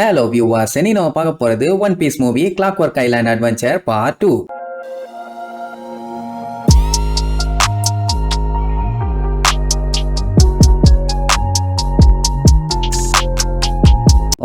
Hello viewers, இனி நம்ம பார்க்க போறது one piece movie Clockwork Island adventure part 2.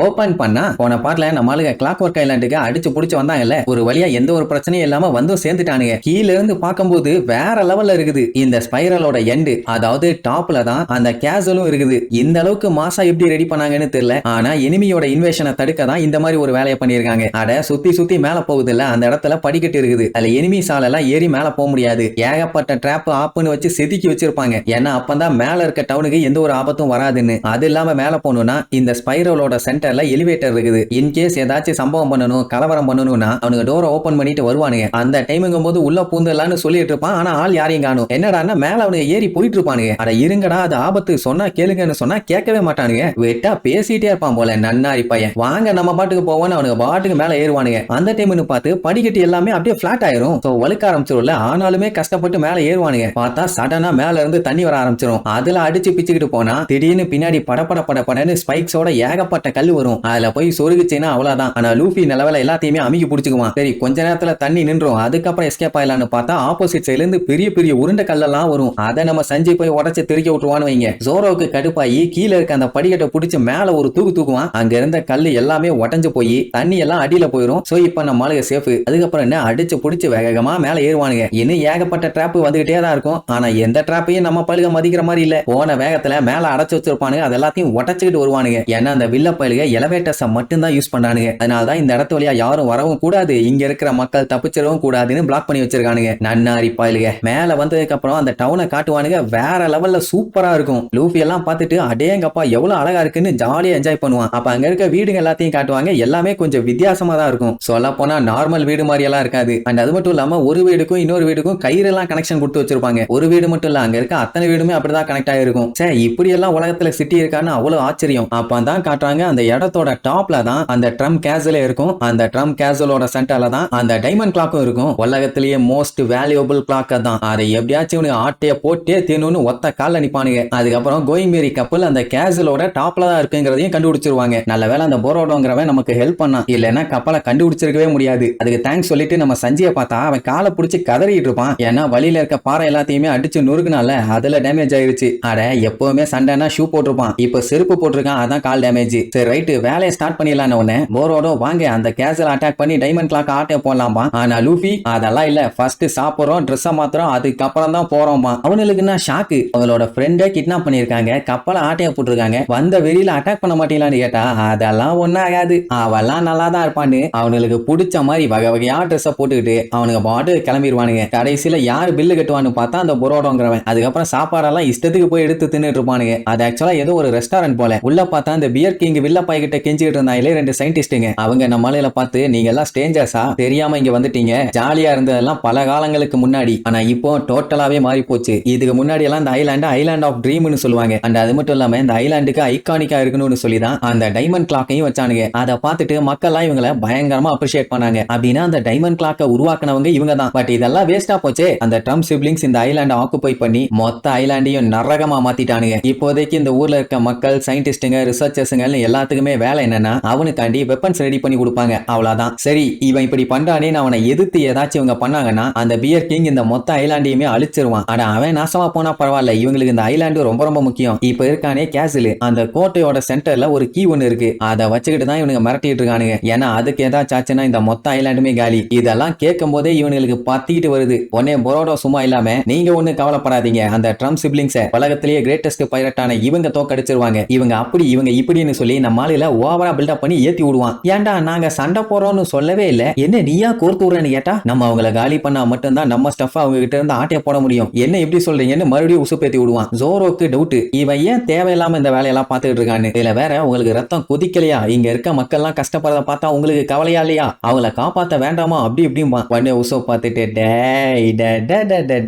Open பண்ணா போன பார்ட்ல நம்மளுக்கு கிளாக்வொர்க் ஐலாண்டுக்கு அடிச்சு புடிச்சு வந்தாங்கல்ல, ஒரு வழியா எந்த ஒரு பிரச்சனையும் இல்லாம வந்து சேர்ந்துட்டானுங்க. கீழ இருந்து பார்க்கும்போது வேற லெவல்ல இருக்குது இந்த ஸ்பைரலோட எண்டு, அதாவது டாப்ல தான் அந்த கேசலும் இருக்குது. இந்த அளவுக்கு மாசா எப்படி ரெடி பண்ணாங்கன்னு தெரியல. ஆனா எனிமியோட இன்வேஷனை தடுக்க தான் இந்த மாதிரி ஒரு வேலையை பண்ணிருக்காங்க. அட சுத்தி சுத்தி மேல போகுது இல்ல, அந்த இடத்துல படிக்கட்டு இருக்குது. அதுல எனிமி சாலெல்லாம் ஏறி மேல போக முடியாது. ஏகப்பட்ட டிராப் ஆப்னு வச்சு செதுக்கி வச்சிருப்பாங்க. ஏன்னா அப்பதான் மேல இருக்க டவுனுக்கு எந்த ஒரு ஆபத்தும் வராதுன்னு. அது இல்லாம மேல போகணும்னா இந்த ஸ்பைரலோட சென்டர்ல எலிவேட்டர் இருக்குது. இன்கேஸ் ஏதாச்சும் சம்பவம் பண்ணணும், கலவரம் பண்ணணும்னா அவனுக்கு டோரை ஓபன் பண்ணிட்டு வருவானுங்க. அந்த டைமுங்கும் போது உள்ள பூந்தலான்னு சொல்லிட்டு இருப்பான். ஆனா ஆள் யாரையும் காணும். என்னடான்னா மேல அவனுக்கு ஏறி போயிட்டு இருப்பானுங்க. அட இருங்கடா, அது ஆபத்து, சொன்னா கேளுங்கன்னு சொன்னா கேட்கவே மாட்டானுங்க. வெட்டா பேசிட்டே இருப்பான் போல நன்னாரி பையன். வாங்க நம்ம பாட்டுக்கு போவோன்னு அவனுக்கு பாட்டுக்கு மேல ஏறுவானுங்க. அந்த டைம்னு பார்த்து படிக்கட்டு எல்லாமே அப்படியே பிளாட் ஆயிரும். வழுக்க ஆரம்பிச்சிரும்ல, ஆனாலுமே கஷ்டப்பட்டு மேல ஏறுவானுங்க. பார்த்தா சடனா மேல இருந்து தண்ணி வர ஆரம்பிச்சிடும். அதுல அடிச்சு பிச்சுக்கிட்டு போனா திடீர்னு பின்னாடி படப்படன்னு ஸ்பைக்ஸோட ஏகப்பட்ட கல் வரும். அதுல போய் சொருகுச்சுன்னா அவ்வளவுதான். ஆனா லூஃபி நிலவல எல்லாத்தையுமே அமுக்கி பிடிச்சுக்குவான். சரி கொஞ்ச நேரத்துல தண்ணி நின்றும். அதுக்கப்புறம் எஸ்கேப் ஆயிலான்னு பார்த்தா ஆப்போசிட் சைடுல இருந்து பெரிய பெரிய உருண்டை கல்லெல்லாம் வரும். அதை நம்ம சஞ்சய் போய் உடச்சு திருக்கி விட்டுருவான்னு வைங்க. ஜோரோவுக்கு கடுப்பாயி கீழே இருக்க அந்த படிக்கட்டை பிடிச்சு மேல ஒரு தூக்குவான். அங்க இருந்த கல்லு எல்லாமே உடஞ்சு போய் தண்ணி எல்லாம் அடியில போயிரும். சோ இப்ப நம்ம ஆளுங்க சேஃப். அதுக்கப்புறம் என்ன அடிச்சு பிடிச்சு வேகமா மேல ஏறுவானுங்க. இன்னும் ஏகப்பட்ட டிராப் வந்துகிட்டே தான் இருக்கும். ஆனா எந்த டிராப்பையும் நம்ம பழுக மதிக்கிற மாதிரி இல்ல. போன வேகத்துல மேல அடைச்சு வச்சிருப்பானுங்க. அது எல்லாத்தையும் உடச்சுக்கிட்டு வருவானுங்க. ஏன்னா அந்த வில்ல பழுக எலவேட்டர்ஸை மட்டும் தான் யூஸ் பண்றானுங்க. அதனால தான் இந்த இடத்து வழியா யாரும் வரவும் கூடாது, இங்க இருக்கிற மக்கள் தப்பிச்சிடவும் கூடாதுன்னு பிளாக் பண்ணி வச்சிருக்கானுங்க. நன்னாரி பாயிலுக மேல வந்ததுக்கு அப்புறம் அந்த டவுனை காட்டுவானுங்க. வேற லெவல்ல சூப்பரா இருக்கும். லூஃபி எல்லாம் பார்த்துட்டு அடேங்கப்பா எவ்வளவு அழகா இருக்குன்னு ஜாலியா என்ஜாய் பண்ணுவான். அப்ப அங்க இருக்க வீடுங்க எல்லாத்தையும் காட்டுவாங்க. எல்லாமே கொஞ்சம் வித்தியாசமா தான் இருக்கும். சொல்ல போனா நார்மல் வீடு மாதிரி எல்லாம் இருக்காது. அண்ட் அது மட்டும் இல்லாம ஒரு வீடுக்கும் இன்னொரு வீடுக்கும் கயிறெல்லாம் கனெக்ஷன் கொடுத்து வச்சிருப்பாங்க. ஒரு வீடு மட்டும் இல்ல, அங்க இருக்க அத்தனை வீடுமே அப்படிதான் கனெக்ட் ஆயிருக்கும். சே இப்படி எல்லாம் உலகத்துல சிட்டி இருக்கான்னு அவ்வளவு ஆச்சரியம். அப்பதான் காட்டுறாங்க அந்த இடத்தோட டாப்ல தான் அந்த ட்ரம் கேசல் இருக்கும். அந்த ட்ரம் கேசலோட சென்டர்ல தான் அந்த டைமண்ட் கிளாக்கும் இருக்கும். உலகத்திலேயே மோஸ்ட் வேல்யூபிள் கிளாக் தான். அதை எப்படியாச்சும் ஆட்டைய போட்டே தேணும்னு ஒத்த கால்ல நிப்பானுங்க. அதுக்கப்புறம் கோயிங் மேரி கப்பல் அந்த கேசலோட டாப்ல தான் இருக்குங்கிறதையும் கண்டுபிடிச்சிருவாங்க. நல்ல வேளை அந்த போரோடோங்கிறவன் நமக்கு ஹெல்ப் பண்ணான். இல்லைன்னா கப்பலை கண்டுபிடிச்சிருக்கவே முடியாது. அதுக்கு தேங்க்ஸ் சொல்லிட்டு நம்ம சஞ்சயை பார்த்தா அவன் காலை பிடிச்சி கதறிட்டு இருப்பான். ஏன்னா வழியில இருக்க பாறை எல்லாத்தையுமே அடிச்சு நொறுக்குனால அதுல டேமேஜ் ஆயிருச்சு. அட எப்பவுமே சண்டைனா ஷூ போட்டிருப்பான், இப்ப செருப்பு போட்டிருக்கான், அதான் கால் டேமேஜ். சரி ரைட்டு வேலையை ஸ்டார்ட் பண்ணிடலாம். உடனே போரோடோ வாங்க அந்த கேசல் அட்டாக் பண்ணி டைமண்ட் கிளாக் ஆட்டே போடலாம்பா. ஆனா லூஃபி அதெல்லாம் இல்ல, ஃபர்ஸ்ட் சாப்பிடுறோம், ட்ரெஸ் மாத்திரம், அதுக்கப்புறம் தான் போறோம்பா. அவனுக்கு என்ன ஷாக்கு, அவங்களோட ஃப்ரெண்டை கிட்னாப் பண்ணிருக்காங்க, கப்பலை ஆட்டைய போட்டிருக்காங்க, வந்த வெளியில அட்டாக் பண்ண மாட்டீங்களான்னு கேட்டா அதெல்லாம் ஒன்னும் ஆகாது, அவெல்லாம் நல்லா தான் இருப்பான்னு அவனுக்கு பிடிச்ச மாதிரி வகை வகையா ட்ரெஸ் போட்டுக்கிட்டு அவனுக்கு பாட்டு கிளம்பிடுவானுங்க. கடைசியில யாரு பில்லு கட்டுவான்னு பார்த்தா அந்த புரோடோங்கிறவன். அதுக்கப்புறம் சாப்பாடெல்லாம் இஷ்டத்துக்கு போய் எடுத்து தின்னுட்டு இருப்பானுங்க. அது ஆக்சுவலா ஏதோ ஒரு ரெஸ்டாரண்ட் போல. உள்ள பார்த்தா அந்த பியர் கிங் வில்லப்பாய் கிட்ட கெஞ்சிட்டு இருந்தாங்களே ரெண்டு சயின்டிஸ்டுங்க. அவங்க நம்ம மலையில பார்த்து நீங்க எல்லாம் ஸ்ட்ரேஞ்சர்ஸா, தெரியாம இங்க வந்துட்டீங்க, ஜாலியா இருந்ததெல்லாம் பல காலங்களுக்கு முன்னாடி, ஆனா இப்போ டோட்டலாவே மாறி போச்சு. இதுக்கு முன்னாடி எல்லாம் இந்த ஐலாண்ட் ஆஃப் ட்ரீம்னு சொல்லுவாங்க. அண்ட் அது மட்டும் இல்லாம இந்த ஐலாண்டுக்கு ஐகானிக்கா இருக்கணும்னு சொல்லிதான் அந்த டைமண்ட் கிளாக்கையும் வச்சானுங்க. அதை பார்த்துட்டு மக்கள்லாம் இவங்களை பயங்கரமா அப்ரிஷியேட் பண்ணாங்க. அப்படின்னா அந்த டைமண்ட் கிளாக்கை உருவாக்குனவங்க இவங்க தான். பட் இதெல்லாம் வேஸ்டா போச்சு. அந்த ட்ரம் சிப்லிங்ஸ் இந்த ஐலாண்டை ஆக்குபை பண்ணி மொத்த ஐலாண்டையும் நரகமா மாத்திட்டானுங்க. இப்போதைக்கு இந்த ஊர்ல இருக்க மக்கள், சயின்டிஸ்டுங்க, ரிசர்ச்சர்ஸுங்க எல்லாத்துக்குமே வேலை என்னன்னா அவனுக்காண்டி வெப்பன்ஸ் ரெடி பண்ணி கொடுப்பாங்க, அவ்வளவுதான். சரி இவன் இப்படி பண்றானே, அவனை எதிர்த்து ஏதாச்சும் இவங்க பண்ணாங்கன்னா அந்த பியர் கிங் இந்த மொத்த ஐலாண்டையுமே அழிச்சிருவான். ஆனா அவன் நாசமா போனா பரவாயில்ல, இவங்களுக்கு இந்த ஐலாண்டு ரொம்ப ரொம்ப முக்கியம். இப்ப இருக்கானே கேசில், அந்த கோட்டையோட சென்டர்ல ஒரு கீ ஒன்னு இருக்கு. அதை வச்சுக்கிட்டு தான் இவனுங்க மிரட்டிட்டு இருக்கானுங்க. ஏன்னா அதுக்கு ஏதாச்சும் ஆச்சுன்னா இந்த மொத்த ஐலாண்டுமே காலி. இதெல்லாம் கேட்கும் போதே இவனுக்கு பத்திக்கிட்டு வருது. உடனே புரோடோ சும்மா இல்லாம நீங்க ஒண்ணு கவலைப்படாதீங்க, அந்த ட்ரம் சிப்லிங்ஸ் உலகத்திலேயே கிரேட்டஸ்ட் பைரட்டான இவங்க தோக்கடிச்சிருவாங்க, இவங்க அப்படி இவங்க இப்படின்னு சொல்லி நம்ம ஆளுல ஓவரா பில்டப் பண்ணி ஏத்தி விடுவான். ஏன்டா நாங்க சண்டை போறோம்னு சொல்லவே இல்ல, என்ன நீயா கோர்த்து விடுறேன்னு கேட்டா நம்ம அவங்கள காலி பண்ணா மட்டும்தான் நம்ம ஸ்டஃப் அவங்க கிட்ட இருந்து ஆட்டைய போட முடியும், என்ன எப்படி சொல்றீங்கன்னு மறுபடியும் உசுப்பேத்தி விடுவான். ஜோரோக்கு டவுட், இவன் ஏன் தேவையில்லாம இந்த வேலையெல்லாம் பார்த்துட்டு இருக்கான்னு. இதுல வேற உங்களுக்கு ரத்தம் கொதிக்கலையா, இங்க இருக்க மக்கள் எல்லாம் கஷ்டப்படுறத பார்த்தா உங்களுக்கு கவலையா இல்லையா, அவங்கள காப்பாத்த வேண்டாமா அப்படி இப்படிமா. உடனே உசோ பார்த்துட்டு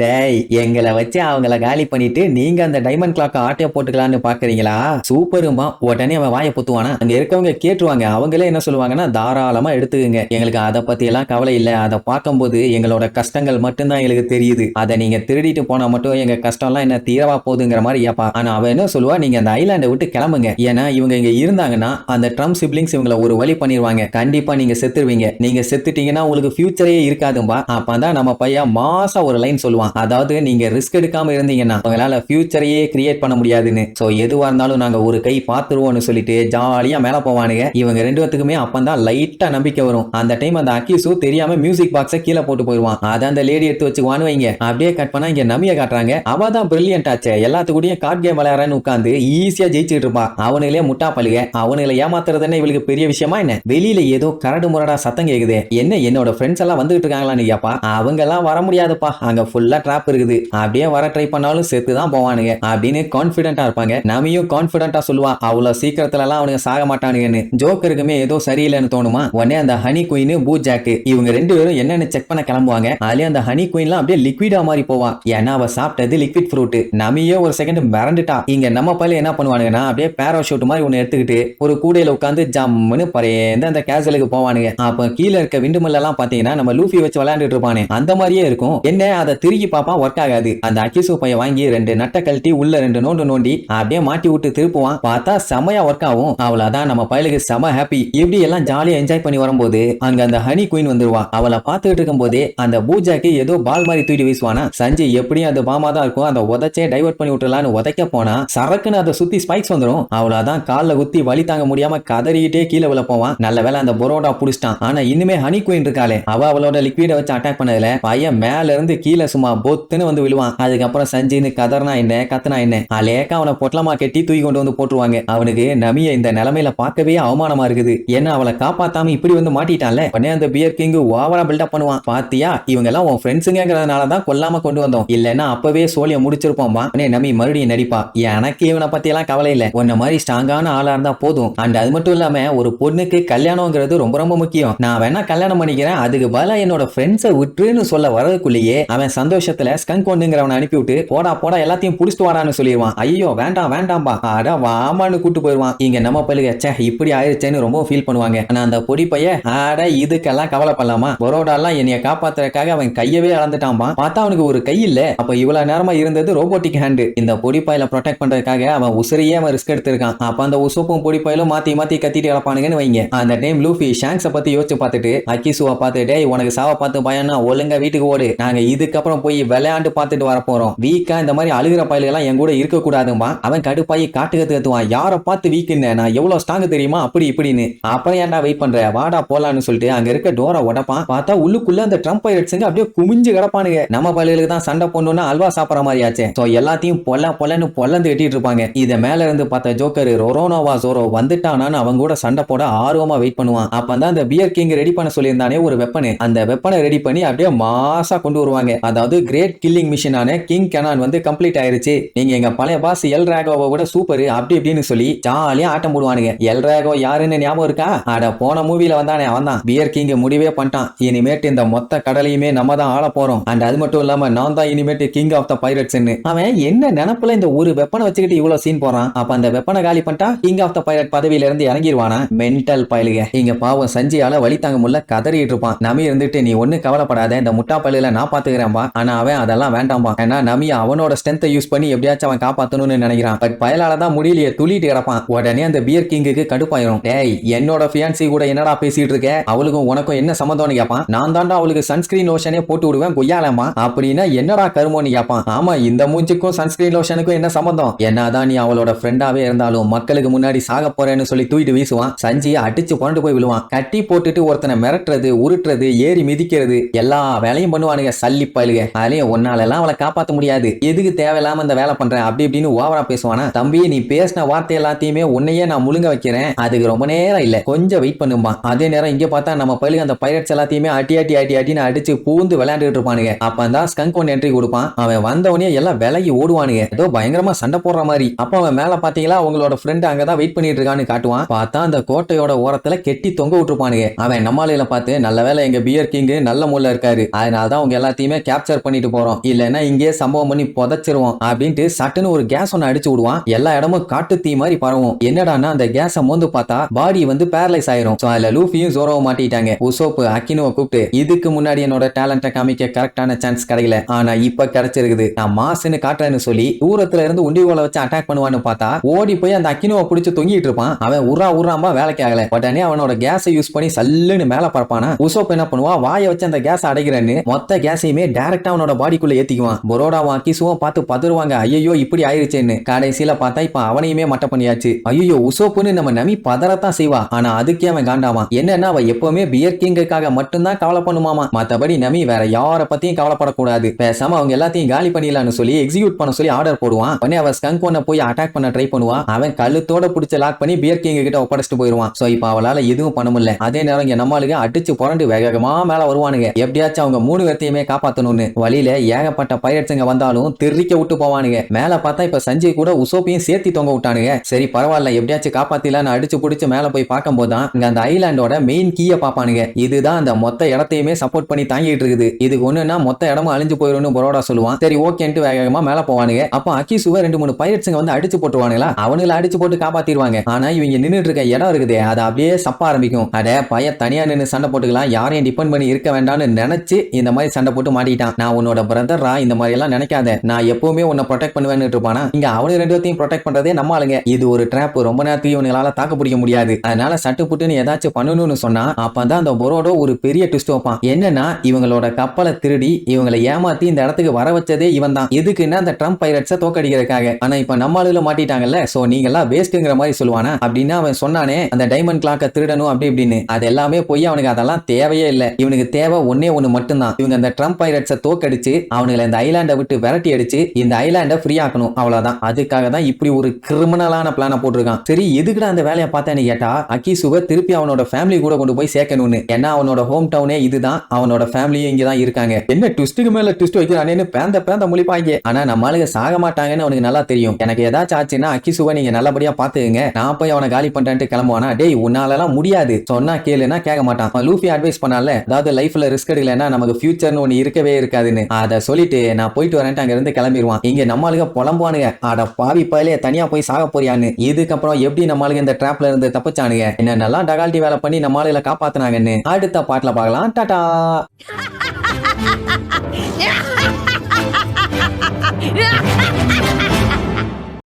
டேய் எங்களை வச்சு அவங்கள காலி பண்ணிட்டு நீங்க அந்த டைமண்ட் கிளாக் ஆட்டைய போட்டுக்கலான்னு பாக்குறீங்களா, சூப்பருமா. உடனே அவன் வாயை பொத்துவானா, அங்க இருக்கவங்க கேட்டுருவாங்க. அவங்களே என்ன சொல்லுவாங்கன்னா, தாராளமா எடுத்துக்கங்க, எங்களுக்கு அதை பத்தி எல்லாம் கவலை இல்ல, அதை பார்க்கும்போது எங்களோட கஷ்டங்கள் மட்டும்தான் எங்களுக்கு தெரியுது, அதை நீங்க திருடிட்டு போனா மட்டும் எங்க கஷ்டம் எல்லாம் என்ன தீரவா போகுதுங்கிற மாதிரி ஏப்பா. ஆனா அவ என்ன சொல்லுவா, நீங்க அந்த ஐலாண்டை விட்டு கிளம்புங்க, ஏன்னா இவங்க இங்க இருந்தாங்கன்னா அந்த ட்ரம்ப் சிப்லிங்ஸ் இவங்களை ஒரு வழி பண்ணிடுவாங்க, கண்டிப்பா நீங்க செத்துருவீங்க, நீங்க செத்துட்டீங்கன்னா உங்களுக்கு ஃபியூச்சரே இருக்காதும்பா. அப்பதான் நம்ம பையன் மாசா ஒரு லைன் சொல்லுவான், அதாவது நீங்க ரிஸ்க் எடுக்காம இருந்தீங்கன்னா உங்களால ஃபியூச்சரையே கிரியேட் பண்ண முடியாதுன்னு. சோ எதுவா இருந்தாலும் நாங்க ஒரு கை பாத்துருவோம்னு சொல்லிட்டு ஜாலியா மேல போவானுங்க. இவங்க ரெண்டு பேத்துக்குமே அப்பதான் லைட்டா நம்பிக்கை வரும். அந்த டைம் அந்த அக்கிசு தெரியாம மியூசிக் பாக்ஸ கீழே போட்டு போயிருவான். அதை அந்த லேடி எடுத்து வச்சுக்குவான்னு வைங்க. அப்படியே கட் பண்ணா இங்க நமிய காட்டுறாங்க. அவ தான் பிரில்லியன்ட் ஆச்சே, எல்லாத்துக்கூடயும் கார்ட் கேம் விளையாடுறன்னு உட்காந்து ஈஸியா ஜெயிச்சுட்டு இருப்பா. அவனுங்களே முட்டா பழுக, அவனுங்களை ஏமாத்துறது என்ன இவளுக்கு பெரிய விஷயமா என்ன? வெளியில ஏதோ கரடு முரடா சத்தம் கேக்குது. என்ன என்னோட ஃப்ரெண்ட்ஸ் எல்லாம் வந்துட்டு இருக்காங்களான்னு கேப்பா. அவங்க எல்லாம் வர முடியாதுப்பா, அங்க ஃபுல்லா டிராப் இருக்குது, அப்படியே வர ட்ரை பண்ணாலும் செத்து தான் போவானுங்க அப்படின்னு கான்பிடென்ட்டா இருப்பாங்க. நமியும் கான்பிடென்ட்டா சொல்லுவா, அவ்வளவு சீக்கிரத்துல எல்லாம் அவனுங்க சாக மாட்டானுங்கன்னு. ஜோக்கருக்குமே ஏதோ சரியில்லைன்னு தோணுமா. உடனே அந்த ஹனி குயின் பூ ஜாக் இவங்க ரெண்டு பேரும் என்னன்னு செக் பண்ண கிளம்புவாங்க. அதுலயே அந்த ஹனி குயின்லாம் அப்படியே லிக்விடா மாதிரி போவா, ஏன்னா அவ சாப்பிட்டது லிக்விட் ஃப்ரூட். நமியே ஒரு செகண்ட் மிரண்டுட்டா. இங்க நம்ம பையன் என்ன பண்ணுவானுங்கன்னா, அப்படியே பேராஷூட் மாதிரி ஒன்னு எடுத்துக்கிட்டு ஒரு கூடையில உட்காந்து ஜம்முன்னு பறேந்து அந்த கேசலுக்கு போவானுங்க. அப்ப கீழே இருக்க விண்டுமில் எல்லாம் பாத்தீங்கன்னா நம்ம லூஃபி வச்சு விளையாண்டுட்டு இருப்பானே அந்த மாதிரியே இருக்கும். என்ன அதை திருக்கி பாப்பா, ஒர்க் ஆகாது. அந்த அக்கிசு பையன் வாங்கி ரெண்டு நட்டை கழட்டி உள்ள ரெண்டு நோண்டு நோண்டி அப்படியே மாட்டி விட்டு திருப்புவான். பார்த்தா செமையா ஒர்க் ஆகும். அவ்வளவுதான், நம்ம பயலுக்கு செம ஹாப்பி. இப்படி எல்லாம் ஜாலியா என்ஜாய் பண்ணி வரும்போது அங்க அந்த ஹனி குயின் வந்துருவா. அவளை பார்த்துட்டு இருக்கும் போதே அந்த பூஜாக்கு ஏதோ பால் மாதிரி தூக்கி வீசுவானா. சஞ்சய் எப்படியும் அந்த பாமா தான் இருக்கும், அதை உதச்சே டைவர்ட் பண்ணி விட்டுலான்னு உதைக்க போனா சரக்குன்னு அதை சுத்தி ஸ்பைக்ஸ் வந்துடும். அவ்வளவுதான், காலில் குத்தி வலி தாங்க முடியாம கதறிக்கிட்டே கீழே விழ போவான். நல்ல வேலை அந்த பரோடா புடிச்சிட்டான். ஆனா இன்னுமே ஹனி குயின் இருக்காளே, அவளோட லிக்விட வச்சு அட்டாக் பண்ணதுல பையன் மேல இருந்து கீழே சும்மா பொத்துன்னு வந்து விழுவான். அதுக்கப்புறம் சஞ்சய்னு கதர்னா என்ன கத்துனா என்ன, அலேக்கா அவனை பொட்டலமா கட்டி தூக்கி கொண்டு வந்து போட்டுருவாங்க. அவனுக்கு நமிய இந்த நிலைமையில பார்க்கவே அவமானமா இருக்குது. ஏன்னா அவளை காப்பாத்தாம இப்படி வந்து மாட்டிட்டான்ல. உடனே அந்த பியர் கிங் ஓவரா பில்டப் பண்ணுவான். பாத்தியா, இவங்க எல்லாம் உன் ஃப்ரெண்ட்ஸுங்கிறதுனால தான் கொல்லாம கொண்டு வந்தோம், இல்லன்னா அப்பவே சோழிய முடிச்சிருப்போம். நமி மறுபடியும் நடிப்பா, எனக்கு இவனை பத்தி எல்லாம் கவலை இல்ல, உன்ன மாதிரி ஸ்ட்ராங்கான ஆளா இருந்தா போதும். அண்ட் அது மட்டும் இல்லாம ஒரு பொண்ணுக்கு கல்யாணம்ங்கிறது ரொம்ப ரொம்ப முக்கியம். நான் வேணா கல்யாணம் பண்ணிக்கிறேன், அதுக்கு பதிலா என்னோட ஃப்ரெண்ட்ஸை விட்டுன்னு சொல்ல வரதுக்குள்ளேயே அவன் சந்தோஷத்துல ஸ்கங்க் ஒண்ணுங்கிறவனை அனுப்பி விட்டு போடா போடா எல்லாத்தையும் புடிச்சிட்டு வாடான்னு சொல்லிடுவான். ஐயோ வேண்டாம் வேண்டாம்பா, அட வாமான்னு கூட்டு போயிடுவான். இங்க நம்ம பழுக இப்படி ஆயிடுச்சேன்னு ரொம்ப ஃபீல் பண்ணுவாங்க. ஆனா அந்த பொடி பைய ஆட இதுக்கெல்லாம் கவலை பண்ணலாமா, பரோடாலாம் என்னைய காப்பாத்துறதுக்காக அவன் கையவே அளந்துட்டான்பா. பார்த்தா அவனுக்கு ஒரு கை இல்ல. அப்ப இவ்வளவு நேரமா இருந்தது ரோபோட்டிக் ஹேண்ட். இந்த பொடி பையில ப்ரொடெக்ட் பண்றதுக்காக அவன் உசுரையே அவன் ரிஸ்க் எடுத்திருக்கான். அப்ப அந்த உசுப்பும் பொடி பையிலும் மாத்தி மாத்தி கத்திட்டு கிடப்பானுங்கன்னு வைங்க. அந்த டைம் லூஃபி ஷாங்க்ஸ பத்தி யோசிச்சு பார்த்துட்டு அக்கிசுவா பார்த்துட்டு, உனக்கு சாவ பார்த்து பயனா ஒழுங்கா வீட்டுக்கு ஓடு, நாங்க இதுக்கப்புறம் போய் விளையாண்டு பார்த்துட்டு வர போறோம், வீக்கா இந்த மாதிரி அழுகிற பயல்கள் என் கூட இருக்க கூடாதுமா. அவன் கடுப்பாயி காட்டு கத்துவான், யாரை பார்த்து வீக்குன்னு, நான் எவ்வளவு ஸ்ட்ராங் தெரியுமா அப்படி இப்படின்னு. அப்புறம் ஏன்டா வெயிட் பண்ற, வாடா போலான்னு சொல்லிட்டு அங்க இருக்க டோரை உடப்பான். பார்த்தா உள்ளுக்குள்ள அந்த ட்ரம்ப் பைரட்ஸுங்க அப்படியே குமிஞ்சு கிடப்பானுங்க. நம்ம பயலுக்கு தான் சண்டை போடணும்னா அல்வா சாப்பிடற மாதிரி ஆச்சு. சோ எல்லாத்தையும் பொல்லன்னு பொல்லந்து வெட்டிட்டு இருப்பாங்க. இத மேல இருந்து பார்த்த ஜோக்கர் ரொரோனோவா ஜோரோ வந்துட்டானான்னு அவங்க கூட சண்டை போட ஆர்வமா வெயிட் பண்ணுவான். அப்பதான் அந்த பியர் கிங் ரெடி பண்ண சொல்லியிருந்தானே ஒரு வெப்பன், அந்த வெப்பனை ரெடி பண்ணி அப்படியே மாசா கொண்டு வருவாங்க. அதாவது கிரேட் கில்லிங் மிஷினான கிங் கெனான் வந்து கம்ப்ளீட் ஆயிருச்சு, நீங்க எங்க பழைய பாஸ் எல் ராகோவை விட சூப்பர் அப்படி இப்படின்னு சொல்லி ஜாலியா ஆட்டம் போடுவானுங்க. எல் ராகோ யாருன்னு ஞாபகம் இருக்கா? அட போன மூவில வந்தானே அவன் தான். பியர் கிங் முடிவே பண்ணிட்டான், இனிமேட்டு இந்த மொத்த கடலையுமே நம்ம தான் ஆள போறோம். அண்ட் அது மட்டும் இல்லாம நான் தான் இனிமேட்டு கிங் ஆஃப் த பைரட்ஸ்னு. அவன் என்ன நினைப்புல இந்த ஒரு வெப்பனை வச்சுக்கிட்டு இவ்வளவு சீன் போறான். அப்ப அந்த வெப்பனை காலி பண்ணிட்டா கிங் ஆஃப் த பைரட் பதவியில இருந்து இறங்கிடுவானா? மென்டல் பயலுக. இங்க பாவம் சஞ்சியால வழி தாங்க முடியல கதறிட்டு இருப்பான். நமி இருந்துட்டு, நீ ஒண்ணு கவலைப்படாத, இந்த முட்டா பல்லுல நான் பாத்துக்கிறேன்பா. ஆனா அவன் அதெல்லாம் வேண்டாம்பா, ஏன்னா நமி அவனோட ஸ்ட்ரென்த்தை யூஸ் பண்ணி எப்படியாச்சும் அவன் காப்பாத்தணும்னு நினைக்கிறான். பட் பயலால தான் முடியலையே, துளிட்டு கிடப்பான். உடனே அந்த பியர் கிங்குக்கு கடுப்பாயிரும். டேய், என்னோட ஃபியான்சி கூட என்னடா பேசிட்டு இருக்க, அவளுக்கும் உனக்கும் என்ன சம்பந்தம்னு கேட்பான். நான் தாண்டா அவளுக்கு சன்ஸ்கிரீன் லோஷனே போட்டு விடுவேன் கொய்யாலமா. அப்படின்னா என்னடா கருமோன்னு கேட்பான். ஆமா, இந்த மூஞ்சுக்கும் சன்ஸ்கிரீன் லோஷனுக்கும் என்ன சம்பந்தம், என்னதான் நீ அவளோட ஃப்ரெண்டாவே இருந்தாலும் மக்களுக்கு முன்னாடி சாக போறேன்னு சொல்லி தூக்கிட்டு வீசுவான். சஞ்சியை அடிச்சு கொண்டு போய் விழுவான். கட்டி போட்டுட்டு ஒருத்தனை மிரட்டுறது, உருட்டுறது, ஏறி மிதிக்கிறது, எல்லா வேலையும் பண்ணுவானுங்க சல்லி பயலுக. அதுலயும் ஒன்னால எல்லாம் அவளை காப்பாற்ற முடியாது, எதுக்கு தேவையில்லாம இந்த வேலை பண்றேன் அப்படி இப்படின்னு ஓவரா பேசுவானா. தம்பி, நீ பேசின வார்த்தை எல்லாத்தையுமே உன்னையே நான் முழுங்க வைக்கிறேன், அதுக்கு ரொம்ப நேரம் இல்ல, கொஞ்சம் வெயிட் பண்ணுமா. அதே நேரம் இங்க பார்த்தா நம்ம பயிலுக்கு அந்த பைரட்ஸ் எல்லாத்தையுமே அட்டின்னு அடிச்சு பூந்து விளையாண்டுட்டு இருப்பானுங்க. அப்பதான் ஸ்கங்க் ஒன் என்ட்ரி கொடுப்பான். அவன் வந்தவனே எல்லாம் விலகி ஓடுவானுங்க, ஏதோ பயங்கரமா சண்டை போடுற மாதிரி. அப்ப அவன் மேல பாத்தீங்களா அவங்களோட ஃப்ரெண்ட் அங்கதான் வெயிட் பண்ணிட்டு இருக்கான்னு காட்டுவான். பார்த்தா அந்த கோட்டையோட ஓரத்துல கெட்டி தொங்க விட்டுருப்பானுங்க. அவன் நம்மாலையில பார்த்து, நல்ல வேலை எங்க பியர் கிங் நல்ல மூல இருக்காரு, அதனாலதான் அவங்க எல்லாத்தையுமே கேப்சர் பண்ணிட்டு போறோம், இல்லன்னா இங்கே சம்பவம் பண்ணி புதைச்சிருவோம் அப்படின்ட்டு சட்டுன்னு ஒரு கேஸ் ஒன்னு அடிச்சு விடுவான். எல்லா இடமும் காட்டு தீ மாதிரி பரவும். என்னடானா அந்த கேஸ மோந்து பார்த்தா பாடி வந்து பேரலைஸ் ஆயிரும். சோ அதுல லூஃபியும் ஜோரோவும் மாட்டிட்டாங்க. உசோப் அக்கினுவை கூப்பிட்டு இதுக்கு முன்னாடி என்னோட டேலண்ட காமிக்க கரெக்டான சான்ஸ் கிடைக்கல, ஆனா இப்ப கிடைச்சிருக்குது, நான் மாசுன்னு காட்டுறேன்னு சொல்லி தூரத்துல இருந்து உண்டிகோலை வச்சு அட்டாக் பண்ணுவான்னு பார்த்தா ஓடி போய் அந்த அக்கினுவை பிடிச்சு தொங்கிட்டு இருப்பான். அவன் உராமா வேலைக்கு ஆகல. உடனே அவனோட கேஸை யூஸ் பண்ணி சல்லுன்னு மேல பறப்பானா. உசோப் என்ன பண்ணுவா, வாயை வச்சு அந்த கேஸ் அடைக்கிறேன்னு மொத்த கேஸையுமே டைரக்டா அவனோட பாடிக்குள்ள ஏத்திக்குவான். புரோடாவும் அக்கிசுவும் பார்த்து பதறுவாங்க, ஐயோ இப்படி ஆயிருச்சேன்னு. கடைசியில பார்த்தா இப்ப அவனையுமே மட்ட பண்ணியாச்சு. ஐயோ உசோப்புன்னு நம்ம நமி பதறத்தான் செய்வா, ஆனா அதுக்கே அவன் காண்டாவான். என்னன்னா அவ எப்பவுமே பியர் கிங்குக்காக மட்டும்தான் கவலை பண்ணுமாமா, மத்தபடி நமி வேற யார பத்தியும் கவலைப்படக்கூடாது, பேசாம அவங்க எல்லாத்தையும் காலி பண்ணிடலாம்னு சொல்லி எக்ஸிக்யூட் பண்ண சொல்லி ஆர்டர் போடுவான். உடனே அவ ஸ்கங்க் ஒன்ன போய் அட்டாக் பண்ண ட்ரை பண்ணுவான். அவன் கழுத்தோட பிடிச்ச லாக் பண்ணி பியர் கிங் கிட்ட ஒப்படைச்சிட்டு போயிருவான். சோ இப்ப அவளால எதுவும் பண்ண முடியல. அதே நேரம் இங்க நம்மளுக்கு அடிச்சு புரண்டு வேகமா மேல வருவானுங்க. எப்படியாச்சும் அவங்க 3 பேர்த்தையுமே காப்பாத்தணும்னு. வழியில ஏகப்பட்ட பைரட்ஸுங்க வந்தாலும் தெரிக்க விட்டு போவானுங்க. மேல பார்த்தா இப்ப சஞ்சய் கூட உசோப்பையும் சேர்த்தி தொங்க விட்டானுங்க. சரி பரவாயில்ல எப்படியாச்சும் காப்பாத்திலான்னு அடிச்சு புடிச்சு மேல போய் பார்க்கும் போதுதான் இங்க அந்த ஐலாண்டோட மெயின் கீயை பாப்பானுங்க. இதுதான் அந்த மொத்த இடத்தையுமே சப்போர்ட் பண்ணி தாங்கிட்டு இருக்குது. இதுக்கு ஒண்ணுன்னா மொத்த இடமும் அழிஞ்சு போயிரும்னு பரோடா சொல்லுவான். சரி ஓகேன்ட்டு வேகமா மேல போவானுங்க. அப்ப அக்கிசுவை 2-3 பைரட்ஸுங்க வந்து அடிச்சு போட்டுருவானுங்களா, அவனுங்களை அடிச்சு போட்டு காப்பாத்திடுவாங்க. ஆனா இவங்க நின்னுட்டு இருக்க இடம் இருக்குதே அது அப்படியே சப்ப ஆரம்பிக்கும். அட பைய தனியா நின்று சண்டை போட்டுக்கலாம், யாரையும் டிபெண்ட் பண்ணி இருக்க வேண்டாம்னு நினைச்சு இந்த மாதிரி சண்டை போட்டு மாட்டிட்டான். நான் உன்னோட பிரதரா, இந்த மாதிரி எல்லாம் நினைக்காத, நான் எப்பவுமே உன்னை ப்ரொடெக்ட் பண்ணுவேன்னு இருப்பானா. இங்க அவனு 2 பேர்த்தையும் ப்ரொடெக்ட் பண்றதே நம்ம ஆளுங்க. இது ஒரு ட்ராப், ரொம்ப நேரத்துக்கு இவங்களால தாக்கு பிடிக்க முடியாது. அதனால சட்டு புட்டுன்னு ஏதாச்சும் பண்ணணும்னு சொன்னா அப்பதான் அந்த பொரோடோ ஒரு பெரிய ட்விஸ்ட் வைப்பான். என்னன்னா இவங்களோட கப்பலை திருடி இவங்களை ஏமாத்தி இந்த இடத்துக்கு வர வச்சதே இவன் தான். எதுக்குன்னா அந்த ட்ரம்ப் பைரட்ஸை தோக்கடிக்கிறதுக்காக. ஆனா இப்ப நம்ம ஆளுல மாட்டிட்டாங்கல்ல, சோ நீங்க எல்லாம் வேஸ்ட்ங்கிற மாதிரி சொல்லுவானா. அப்படின்னா அவன் சொன்னானே அந்த டைமண்ட் கிளாக்க திருடணும் அப்படி இப்படின்னு, அது எல்லாமே போய் அவனுக்கு அதெல்லாம் தேவையே இல்லை. இவனுக்கு தேவை ஒன்னே ஒண்ணு மட்டும்தான், இவங்க அந்த ட்ரம்ப் பைரட்ஸை தோக்கடிச்சு அவனுங்களை இந்த ஐலாண்டை விட்டு விரட்டி அடிச்சு இந்த ஐலாண்டை ஃப்ரீ ஆக்கணும், அவ்வளவுதான். அதுக்காக தான் இப்படி ஒரு கிரிமினலான பிளான போட்டிருக்கான். சரி எதுக்குடா அந்த வேலையை பார்த்தேன்னு கேட்டா அக்கிசுவை திருப்பி அவனோட ஃபேமிலி கூட கொண்டு போய் சேர்க்கணும்னு. ஏன்னா அவனோட ஹோம் டவுனே இதுதான், அவனோட ஃபேமிலியும் இங்கதான் இருக்காங்க. என்ன ட்விஸ்ட்டுக்கு மேல ட்விஸ்ட் வைக்கிறானேன்னு பேந்த முழிப்பாங்க. ஆனா நம்ம ஆளுங்க சாக மாட்டாங்கன்னு அவனுக்கு நல்லா தெரியும். எனக்கு ஏதாச்சும் ஆச்சுன்னா அக்கிசுவை நீங்க நல்லபடியா பாத்துங்க, நான் போய் அவனை காலி பண்றேன்ட்டு கிளம்புவானா. டேய் உன்னாலலாம் முடியாது, சொன்னா கேளுனா கேட்க மாட்டான். லூஃபி அட்வைஸ் பண்ணால, அதாவது லைஃப்ல ரிஸ்க் எடுக்கலன்னா நமக்கு ஃபியூச்சர்னு ஒண்ணு இருக்கவே இருக்காதுன்னு. அதை சொல்லிட்டு நான் போயிட்டு வரேன்ட்டு அங்க இருந்து கிளம்பிடுவான். இங்க நம்ம ஆளுங்க புலம்புவானுங்க, அட பாவி பயலே தனியா போய் சாக போறியான்னு. இதுக்கப்புறம் எப்படி நம்ம ஆளுங்க இந்த ட்ராப்ல இருந்து தப்பிச்சானுங்க, என்ன நல்லா டகால்டி வேலை பண்ணி நம்ம ஆளுகளை காப்பாத்தினாங்கன்னு அடுத்த பாட்டுல பார்க்கலாம். டாடா.